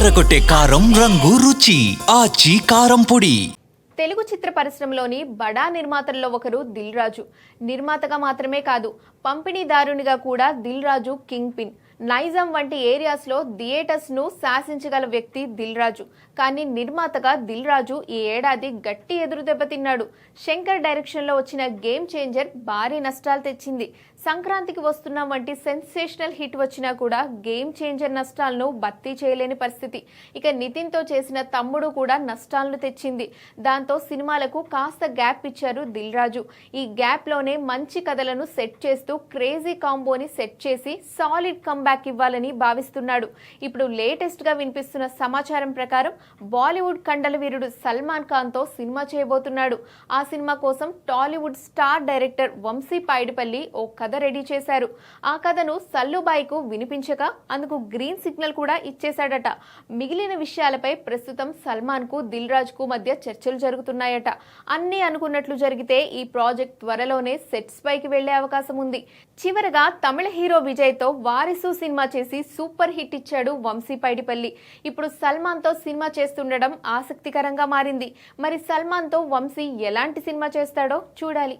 అదరగొట్టే కారం రంగు రుచి ఆచి కారం పొడి. తెలుగు చిత్ర పరిశ్రమలోని బడా నిర్మాతల్లో ఒకరు దిల్ రాజు. నిర్మాతగా మాత్రమే కాదు, పంపిణీదారునిగా కూడా దిల్ రాజు కింగ్ పిన్. నైజాం వంటి ఏరియాస్లో థియేటర్స్ను శాసించగల వ్యక్తి దిల్ రాజు. కానీ నిర్మాతగా దిల్ రాజు ఈ ఏడాది గట్టి ఎదురు దెబ్బతిన్నాడు. శంకర్ డైరెక్షన్లో వచ్చిన గేమ్ చేంజర్ భారీ నష్టాలు తెచ్చింది. సంక్రాంతికి వస్తున్న వంటి సెన్సేషనల్ హిట్ వచ్చినా కూడా గేమ్ చేంజర్ నష్టాలను భర్తీ చేయలేని పరిస్థితి. ఇక నితిన్తో చేసిన తమ్ముడు కూడా నష్టాలను తెచ్చింది. దాంతో సినిమాలకు కాస్త గ్యాప్ ఇచ్చారు దిల్ రాజు. ఈ గ్యాప్లోనే మంచి కథలను సెట్ చేస్తూ క్రేజీ కాంబోని సెట్ చేసి సాలిడ్ కంబ్యాక్ ఇవ్వాలని భావిస్తున్నాడు. ఇప్పుడు లేటెస్ట్ గా వినిపిస్తున్న సమాచారం ప్రకారం బాలీవుడ్ కండల వీరుడు సల్మాన్ ఖాన్ తో సినిమా చేయబోతున్నాడు. ఆ సినిమా కోసం టాలీవుడ్ స్టార్ డైరెక్టర్ వంశీ పైడిపల్లి ఓ కథ రెడీ చేశారు. ఆ కథను సల్లుబాయికు వినిపించక అందుకు గ్రీన్ సిగ్నల్ కూడా ఇచ్చేశాడట. మిగిలిన విషయాలపై ప్రస్తుతం సల్మాన్ కు దిల్ రాజు కు మధ్య చర్చలు జరుగుతున్నాయట. అన్ని అనుకున్నట్లు జరిగితే ఈ ప్రాజెక్ట్ త్వరలోనే సెట్స్ పైకి వెళ్లే అవకాశం ఉంది. చివరగా తమిళ హీరో విజయ్ తో వారిసు సినిమా చేసి సూపర్ హిట్ ఇచ్చాడు వంశీ పైడిపల్లి. ఇప్పుడు సల్మాన్ తో సినిమా చేస్తుండడం ఆసక్తికరంగా మారింది. మరి సల్మాన్ తో వంశీ ఎలాంటి సినిమా చేస్తాడో చూడాలి.